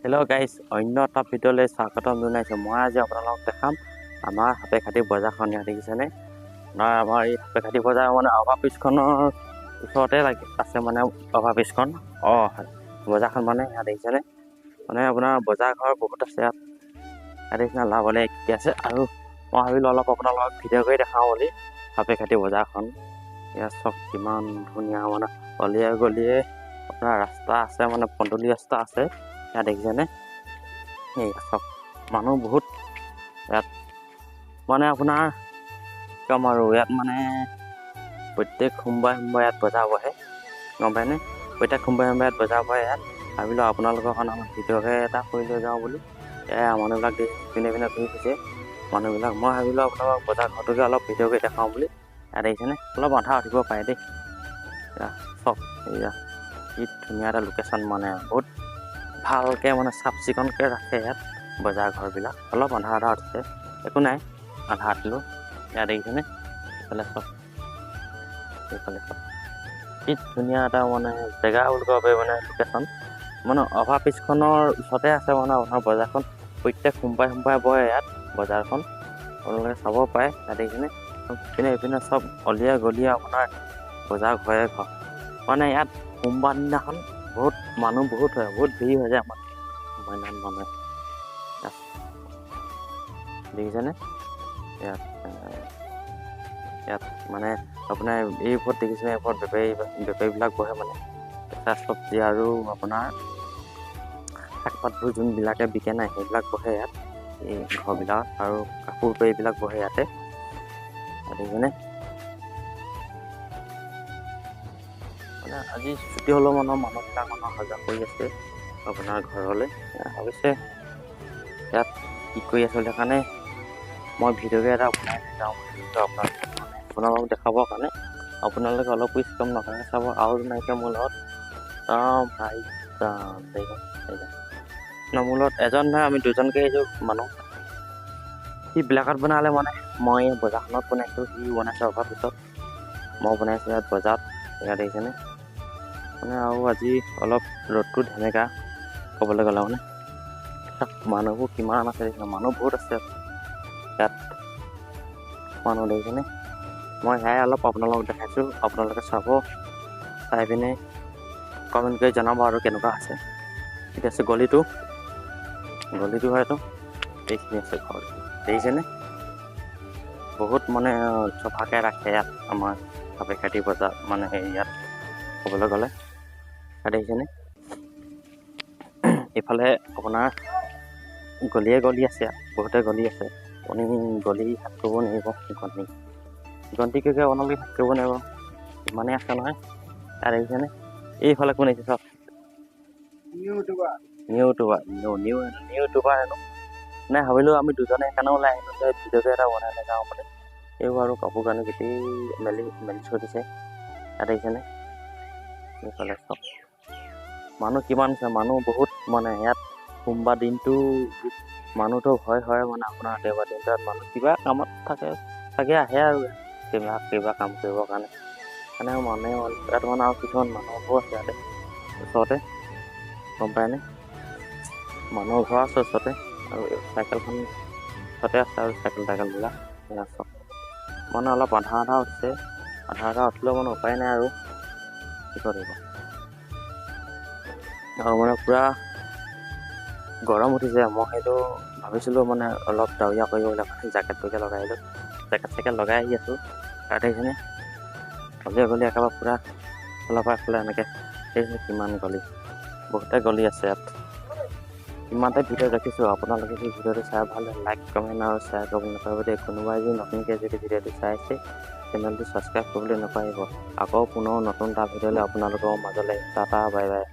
Hello' guys, অন্য এটা ভিডিঅ'লৈ স্বাগতম জনাইছোঁ। মই আজি আপোনালোকক দেখাম আমাৰ সাপেখাতি বজাৰখন। ইয়াত দেখিছেনে? আমাৰ এই সাপেখাতি বজাৰ মানে অভাৰব্ৰিজখনৰ ওচৰতে আছে মানে অভাৰব্ৰিজখন। হয়, বজাৰখন মানে ইয়াত দেখিছেনে? মানে আপোনাৰ বজাৰ ঘৰ বহুত আছে ইয়াত দেখিছেনে? লাভলৈ কি আছে। আৰু মই ভাবিলোঁ অলপ আপোনালোকক ভিডিঅ' কৰি দেখাওঁ বুলি সাপেখাতি বজাৰখন। ইয়াত চব কিমান ধুনীয়া মানে অলিয়ে গলিয়ে আপোনাৰ ৰাস্তা আছে, মানে পদূলি ৰাস্তা আছে। ইয়াত দেখিছেনে? এই চব মানুহ বহুত ইয়াত মানে আপোনাৰ কম আৰু ইয়াত মানে প্ৰত্যেক সোমবাৰে ইয়াত বজাৰ বহে, গম পায়নে? প্ৰত্যেক সোমবাৰে ইয়াত বজাৰ বহে। ইয়াত ভাবিলোঁ আপোনালোকৰ কাৰণে অলপ ভিডিঅ'কে এটা কৰি লৈ যাওঁ বুলি। মানুহবিলাক পিনে পিনে ঘূৰি ফুৰিছে মানুহবিলাক। মই ভাবিলোঁ আপোনালোকক বজাৰ ঘৰটোকে অলপ ভিডিঅ' কৰি দেখাওঁ বুলি। ইয়াত দেখিছেনে? অলপ আন্ধা উঠিব পাৰে দেই। চব এয়া কি ধুনীয়া এটা লোকেশ্যন, মানে বহুত ভালকৈ মানে চাফ চিকুণকৈ ৰাখে ইয়াত বজাৰ ঘৰবিলাক। অলপ আন্ধা উঠিছে, একো নাই, আন্ধা উঠিলোঁ। ইয়াত দেখিছেনে? এইফালে চব কি ধুনীয়া এটা মানে জেগা বুলি ক'ব পাৰি, মানে লোকেশ্যন। মানে অভাৰব্ৰিজখনৰ ওচৰতে আছে মানে আপোনাৰ বজাৰখন। প্ৰত্যেক সোমবাৰে বহে ইয়াত বজাৰখন, আপোনালোকে চাব পাৰে। ইয়াত দেখিছেনে? ইপিনে চব অলিয়ে গলিয়ে আপোনাৰ বজাৰ ঘৰে ঘৰ। মানে ইয়াত সোমবাৰ দিনাখন মানুহ বহুত হয়, বহুত ভিৰ হৈ যায় মানুহ দেখিছেনে? ইয়াত মানে আপোনাৰ এইবোৰত দেখিছেনে? এইবোৰত বেপাৰীবিলাক বহে মানে কেঁচা চব্জি আৰু আপোনাৰ শাক পাতবোৰ যোনবিলাকে বিকে নাই সেইবিলাক বহে ইয়াত এই ঘৰবিলাক। আৰু কাপোৰ এইবিলাক বহে ইয়াতে, দেখিছেনে? মানে আজি ছুটি হ'লেও মানুহবিলাক সজাগ কৰি আছে আপোনাৰ ঘৰলৈ। অৱশ্যে ইয়াত কি কৰি আছে বুলি কাৰণে মই ভিডিঅ'কে এটা বনাই যাওঁ আপোনালোকক দেখাবৰ কাৰণে। আপোনালোকে অলপ কম নকৰাকৈ চাব। আৰু নাইকিয়া মোৰ লগত মোৰ লগত এজন নহয়, আমি দুজনকৈ আহিছোঁ মানুহ। সি ব্লেকত বনালে, মানে মই বজাৰখনত বনাইছোঁ, সি বনাইছে অভাৰব্ৰিজত, মই বনাইছোঁ ইয়াত বজাৰত। ইয়াত দেখিছেনে? মানে আৰু আজি অলপ ৰ'দটো ধেমেকা ক'বলৈ গ'লে মানে মানুহবোৰ কিমান আছে দেখিছে? মানুহ বহুত আছে ইয়াত মানুহ, দেখিছেনে? মই সেয়াই অলপ আপোনালোকক দেখাইছোঁ, আপোনালোকে চাব, চাই পিনে কমেণ্ট কৰি জনাব আৰু কেনেকুৱা আছে। এতিয়া আছে গলিটো হয়তো এইখিনি আছে ঘৰ, দেখিছেনে? বহুত মানে চফাকৈ ৰাখে ইয়াত আমাৰ সাপেখাতি বজাৰ, মানে ইয়াত ক'বলৈ গ'লে। দেখিছেনে? এইফালে আপোনাৰ গলিয়ে গলি আছে, ইয়াত বহুতে গলি আছে। আপুনি গলি শেষ কৰিব নোৱাৰিব, গন্তিকে আপোনালোকে শেষ কৰিব নোৱাৰিব, ইমানেই আছে নহয়। ইয়াত দেখিছেনে? এইফালে কোন আহিছে চাওক, নিউ ইউটিউবাৰ হেনো। নাই ভাবিলোঁ আমি দুজনে সেইকাৰণে ওলাই আহিলোঁ যে ভিডিঅ'টো এটা বনাই লৈ যাওঁ বুলি। এইবোৰ আৰু কাপোৰ কানি গোটেই মেলি থৈ দিছে। ইয়াত দেখিছেনে? এইফালে চব মানুহ কিমান আছে, মানুহ বহুত। মানে ইয়াত সোমবাৰ দিনটো মানুহটো হয় মানে আপোনাৰ দেওবাৰ দিনটো ইয়াত মানুহ কিবা কামত থাকে আহে আৰু কিবা কাম কৰিবৰ কাৰণে। মানুহে ইয়াত মানে আৰু কিছুমান মানুহবোৰ আছে ইয়াতে ওচৰতে, গম পায়নে? মানুহৰ ঘৰ আছে ওচৰতে, আৰু চাইকেলখন ওচৰতে আছে, আৰু চাইকেলবিলাক চব মানে অলপ আধা উঠিছে। আধা উঠিলেও মানে উপায় নাই আৰু কি কৰিব। আৰু মানে পূৰা গৰম উঠিছে। মই সেইটো ভাবিছিলোঁ মানে অলপ ডাৱৰীয়া কৰিবলৈ কাৰণে জেকেটটোকে লগাই আহিলোঁ, জেকেট লগাই আহি আছোঁ। তাত দেখিছেনে? গলি একেবাৰে পূৰা ফালৰ পৰা এফালে এনেকৈ দেখিছে কিমান গলি, বহুতে গলি আছে ইয়াত। ইমানতে ভিডিঅ' ৰাখিছোঁ। আপোনালোকে যদি ভিডিঅ'টো চাই ভাল লাগে, লাইক কমেণ্ট আৰু শ্বেয়াৰ কৰিবলৈ নাপাহৰিব দেই। কোনোবাই যদি নতুনকৈ যদি ভিডিঅ'টো চাইছে, চেনেলটো ছাবস্ক্ৰাইব কৰিবলৈ নাপাহৰিব। আকৌ পুনৰ নতুন এটা ভিডিঅ'লৈ আপোনালোকৰ মাজলৈ টাটা, বাই বাই।